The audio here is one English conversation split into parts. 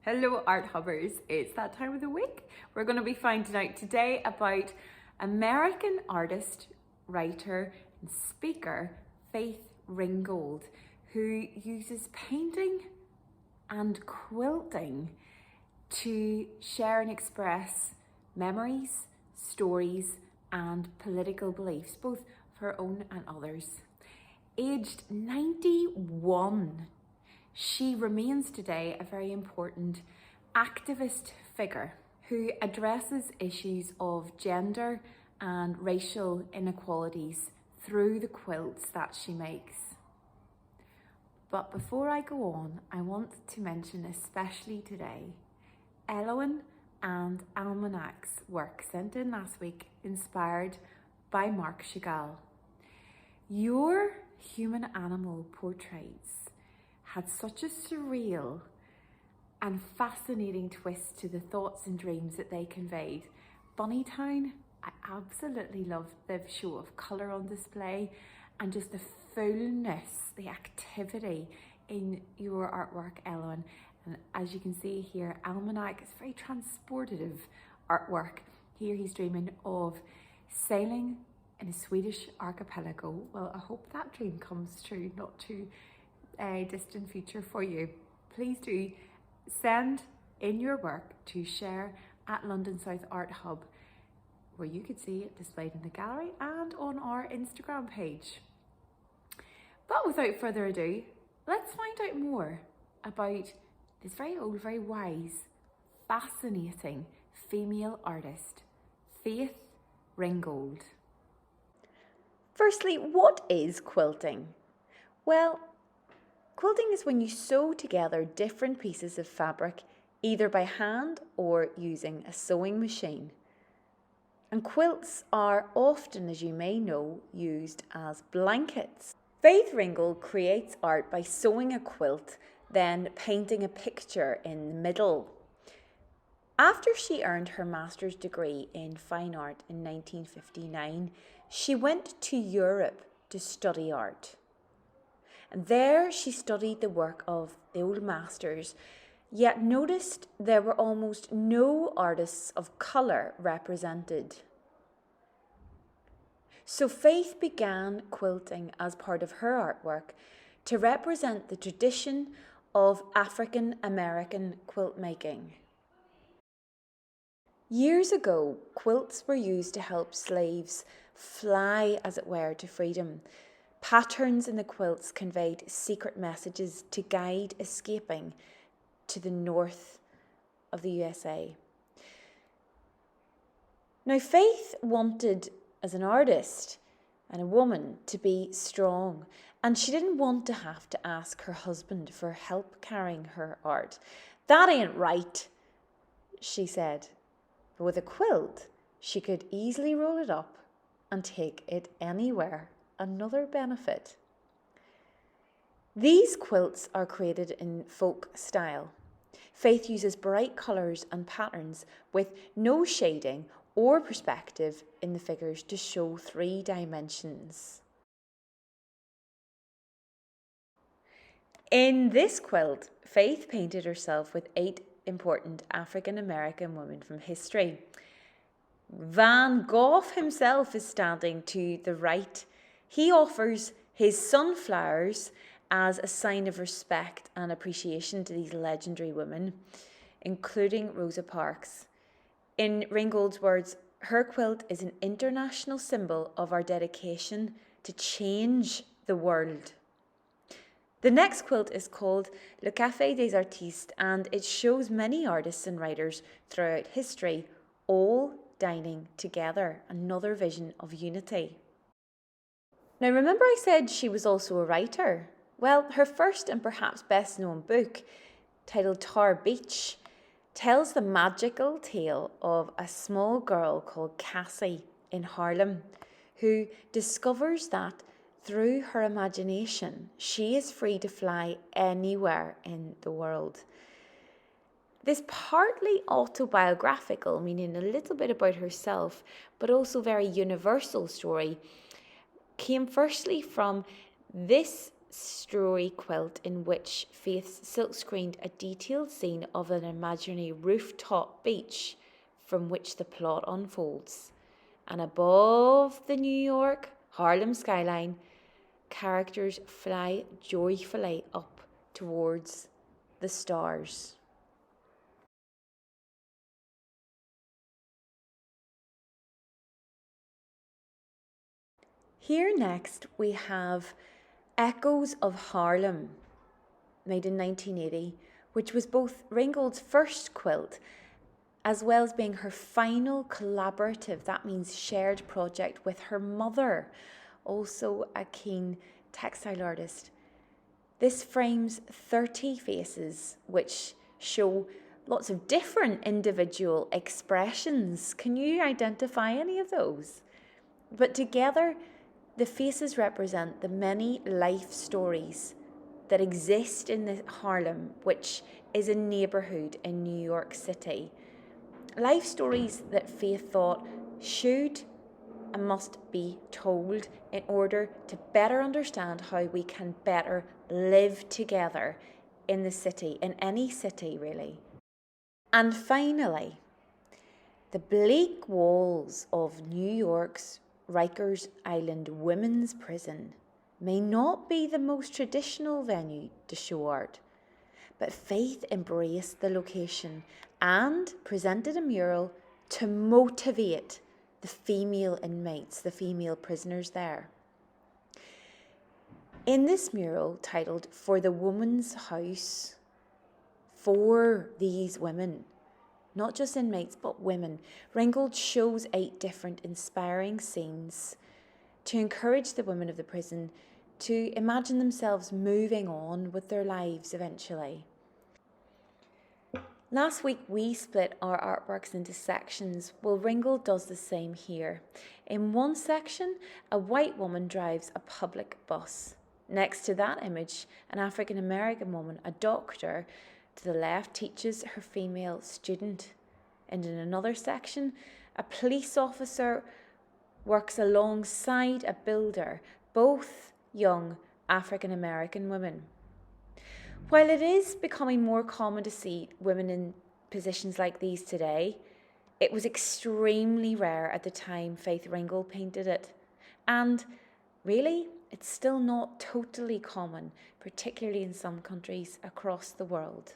Hello Art Hubbers, it's that time of the week. We're going to be finding out today about American artist, writer and speaker Faith Ringgold, who uses painting and quilting to share and express memories, stories and political beliefs, both of her own and others. Aged 91, she remains today a very important activist figure who addresses issues of gender and racial inequalities through the quilts that she makes. But before I go on, I want to mention especially today Elowen and Almanac's work sent in last week, inspired by Marc Chagall. Your human animal portraits had such a surreal and fascinating twist to the thoughts and dreams that they conveyed. Bunnytown, I absolutely loved the show of colour on display and just the fullness, the activity in your artwork, Ellen. And as you can see here, Almanac is very transportative artwork. Here he's dreaming of sailing in a Swedish archipelago. Well, I hope that dream comes true, not too a distant future for you. Please do send in your work to share at London South Art Hub, where you could see it displayed in the gallery and on our Instagram page. But without further ado, let's find out more about this very old, very wise, fascinating female artist, Faith Ringgold. Firstly, what is quilting? Well, quilting is when you sew together different pieces of fabric, either by hand or using a sewing machine. And quilts are often, as you may know, used as blankets. Faith Ringgold creates art by sewing a quilt, then painting a picture in the middle. After she earned her master's degree in fine art in 1959, she went to Europe to study art. And there she studied the work of the old masters, yet noticed there were almost no artists of colour represented. So Faith began quilting as part of her artwork to represent the tradition of African American quilt making. Years ago, quilts were used to help slaves fly, as it were, to freedom. Patterns in the quilts conveyed secret messages to guide escaping to the north of the USA. Now, Faith wanted, as an artist and a woman, to be strong, and she didn't want to have to ask her husband for help carrying her art. "That ain't right," she said. But with a quilt, she could easily roll it up and take it anywhere. Another benefit. These quilts are created in folk style. Faith uses bright colours and patterns with no shading or perspective in the figures to show 3 dimensions. In this quilt, Faith painted herself with 8 important African American women from history. Van Gogh himself is standing to the right. He offers his sunflowers as a sign of respect and appreciation to these legendary women, including Rosa Parks. In Ringgold's words, her quilt is an international symbol of our dedication to change the world. The next quilt is called Le Café des Artistes, and it shows many artists and writers throughout history all dining together, another vision of unity. Now, remember I said she was also a writer? Well, her first and perhaps best known book, titled Tar Beach, tells the magical tale of a small girl called Cassie in Harlem, who discovers that through her imagination, she is free to fly anywhere in the world. This partly autobiographical, meaning a little bit about herself, but also very universal story, came firstly from this story quilt in which Faith silkscreened a detailed scene of an imaginary rooftop beach from which the plot unfolds. And above the New York Harlem skyline, characters fly joyfully up towards the stars. Here next we have Echoes of Harlem, made in 1980, which was both Ringgold's first quilt as well as being her final collaborative, that means shared project with her mother, also a keen textile artist. This frames 30 faces which show lots of different individual expressions. Can you identify any of those? But together, the faces represent the many life stories that exist in the Harlem, which is a neighbourhood in New York City. Life stories that Faith thought should and must be told in order to better understand how we can better live together in the city, in any city really. And finally, the bleak walls of New York's Rikers Island Women's Prison may not be the most traditional venue to show art, but Faith embraced the location and presented a mural to motivate the female inmates, the female prisoners there. In this mural, titled "For the Woman's House," for these women, not just inmates but women, Ringgold shows 8 different inspiring scenes to encourage the women of the prison to imagine themselves moving on with their lives eventually. Last week we split our artworks into sections. Well, Ringgold does the same here. In one section, a white woman drives a public bus. Next to that image, an African American woman, a doctor, to the left, teaches her female student. And in another section, a police officer works alongside a builder, both young African American women. While it is becoming more common to see women in positions like these today, it was extremely rare at the time Faith Ringgold painted it. And really, it's still not totally common, particularly in some countries across the world.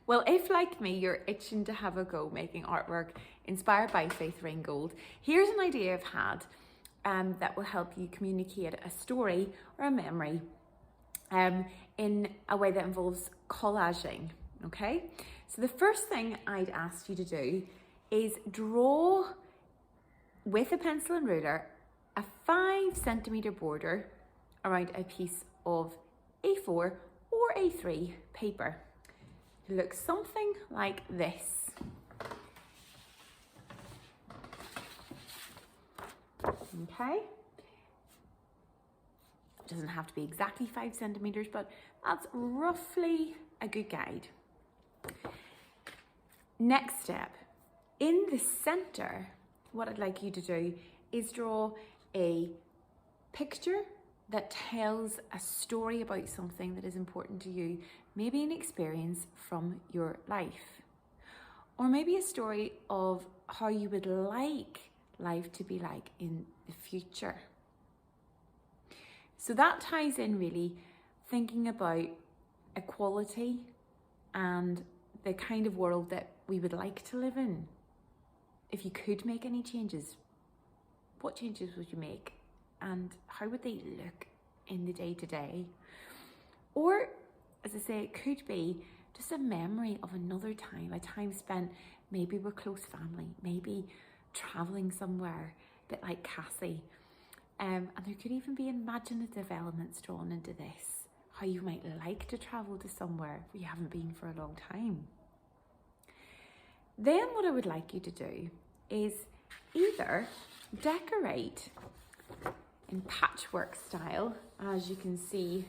Well, if like me, you're itching to have a go making artwork inspired by Faith Ringgold, here's an idea I've had that will help you communicate a story or a memory in a way that involves collaging, okay? So the first thing I'd ask you to do is draw with a pencil and ruler a 5 centimetre border around a piece of A4 or A3 paper. It looks something like this. Okay. It doesn't have to be exactly 5 centimetres, but that's roughly a good guide. Next step, in the centre, what I'd like you to do is draw a picture that tells a story about something that is important to you, maybe an experience from your life, or maybe a story of how you would like life to be like in the future. So that ties in really thinking about equality and the kind of world that we would like to live in. If you could make any changes, what changes would you make? And how would they look in the day-to-day? Or, as I say, it could be just a memory of another time, a time spent maybe with close family, maybe travelling somewhere, a bit like Cassie. And there could even be imaginative elements drawn into this, how you might like to travel to somewhere where you haven't been for a long time. Then what I would like you to do is either decorate in patchwork style, as you can see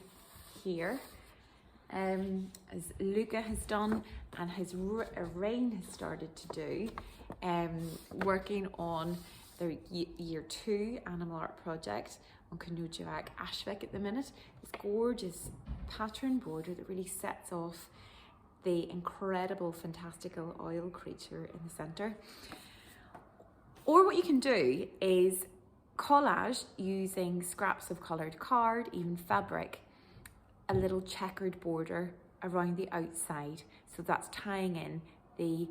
here, as Luca has done and Rain has started to do, working on their year 2 animal art project on Canujavak Ashvik at the minute. This gorgeous pattern border that really sets off the incredible fantastical oil creature in the centre. Or what you can do is collage using scraps of coloured card, even fabric, a little checkered border around the outside. So that's tying in the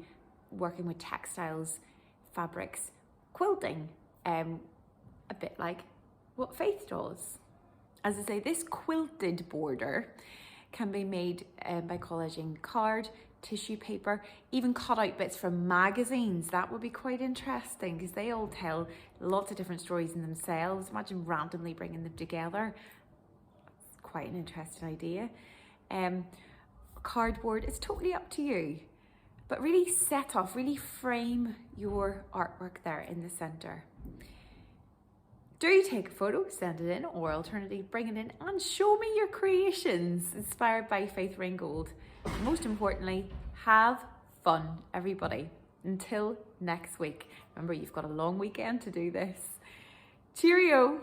working with textiles, fabrics, quilting, a bit like what Faith does. As I say, this quilted border can be made by collaging card, tissue paper, even cut out bits from magazines. That would be quite interesting because they all tell lots of different stories in themselves. Imagine randomly bringing them together. It's quite an interesting idea. Cardboard, it's totally up to you, but really set off, really frame your artwork there in the centre. Do take a photo, send it in, or alternatively bring it in and show me your creations inspired by Faith Ringgold. Most importantly, have fun, everybody. Until next week. Remember, you've got a long weekend to do this. Cheerio!